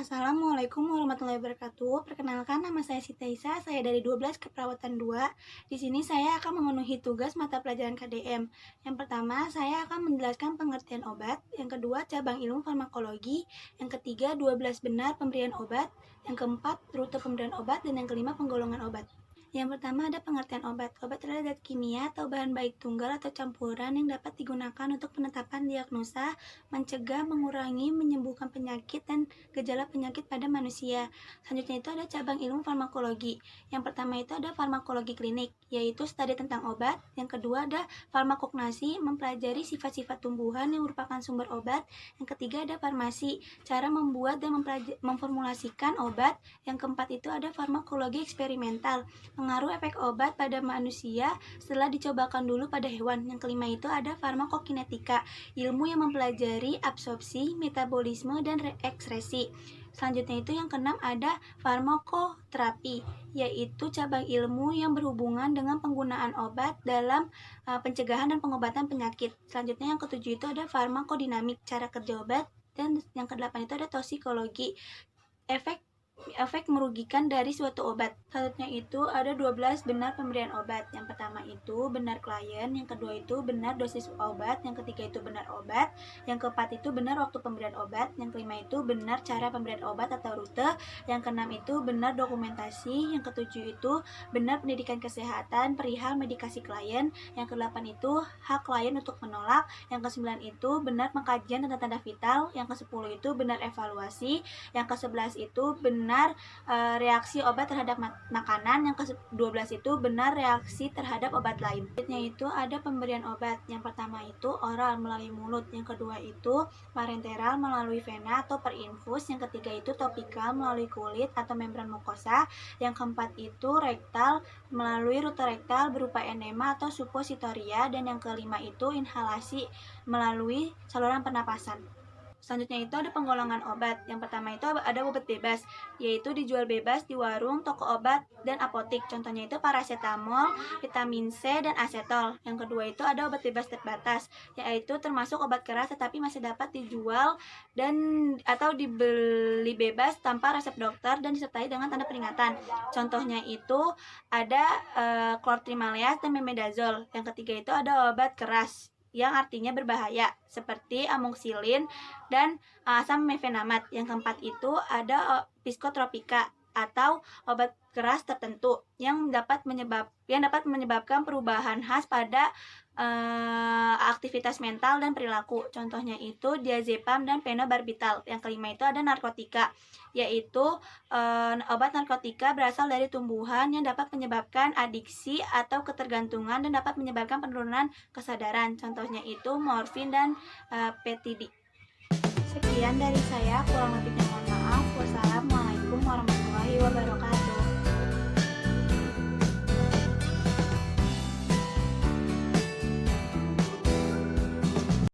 Assalamualaikum warahmatullahi wabarakatuh. Perkenalkan, nama saya Siti Aisyah, saya dari 12 Keperawatan 2. Di sini saya akan memenuhi tugas mata pelajaran KDM. Yang pertama, saya akan menjelaskan pengertian obat. Yang kedua, cabang ilmu farmakologi. Yang ketiga, 12 benar pemberian obat. Yang keempat, rute pemberian obat. Dan yang kelima, penggolongan obat. Yang pertama ada pengertian obat. Obat adalah zat kimia atau bahan baik tunggal atau campuran yang dapat digunakan untuk penetapan diagnosa, mencegah, mengurangi, menyembuhkan penyakit dan gejala penyakit pada manusia. Selanjutnya itu ada cabang ilmu farmakologi. Yang pertama itu ada farmakologi klinik, yaitu studi tentang obat. Yang kedua ada farmakognasi, mempelajari sifat-sifat tumbuhan yang merupakan sumber obat. Yang ketiga ada farmasi, cara membuat dan memformulasikan obat. Yang keempat itu ada farmakologi eksperimental, pengaruh efek obat pada manusia setelah dicobakan dulu pada hewan. Yang kelima itu ada farmakokinetika, ilmu yang mempelajari absorpsi, metabolisme, dan ekskresi. Selanjutnya itu yang keenam ada farmakoterapi, yaitu cabang ilmu yang berhubungan dengan penggunaan obat dalam pencegahan dan pengobatan penyakit. Selanjutnya yang ketujuh itu ada farmakodinamik, cara kerja obat. Dan yang kedelapan itu ada toksikologi, efek merugikan dari suatu obat. Selanjutnya itu ada 12 benar pemberian obat. Yang pertama itu benar klien, yang kedua itu benar dosis obat, yang ketiga itu benar obat, yang keempat itu benar waktu pemberian obat, yang kelima itu benar cara pemberian obat atau rute, yang keenam itu benar dokumentasi, yang ketujuh itu benar pendidikan kesehatan perihal medikasi klien, yang kedelapan itu hak klien untuk menolak, yang kesembilan itu benar pengkajian tanda-tanda vital, yang kesepuluh itu benar evaluasi, yang kesebelas itu benar reaksi obat terhadap makanan, yang ke-12 itu benar reaksi terhadap obat lain. Selanjutnya itu ada pemberian obat. Yang pertama itu oral melalui mulut, yang kedua itu parenteral melalui vena atau perinfus, yang ketiga itu topikal melalui kulit atau membran mukosa, yang keempat itu rektal melalui rute rektal berupa enema atau supositoria, dan yang kelima itu inhalasi melalui saluran pernapasan. Selanjutnya itu ada penggolongan obat. Yang pertama itu ada obat bebas, yaitu dijual bebas di warung, toko obat, dan apotik. Contohnya itu paracetamol, vitamin C, dan asetol. Yang kedua itu ada obat bebas terbatas, yaitu termasuk obat keras tetapi masih dapat dijual dan atau dibeli bebas tanpa resep dokter dan disertai dengan tanda peringatan. Contohnya itu ada clotrimazole dan mebendazole. Yang ketiga itu ada obat keras yang artinya berbahaya seperti amoxicillin dan asam mefenamat. Yang keempat itu ada psikotropika atau obat keras tertentu yang dapat menyebabkan perubahan khas pada aktivitas mental dan perilaku. Contohnya itu diazepam dan fenobarbital. Yang kelima itu ada narkotika, yaitu obat narkotika berasal dari tumbuhan yang dapat menyebabkan adiksi atau ketergantungan dan dapat menyebabkan penurunan kesadaran. Contohnya itu morfin dan PTD. Sekian dari saya, kurang lebihnya mohon maaf. Wassalamualaikum warahmatullahi wabarakatuh.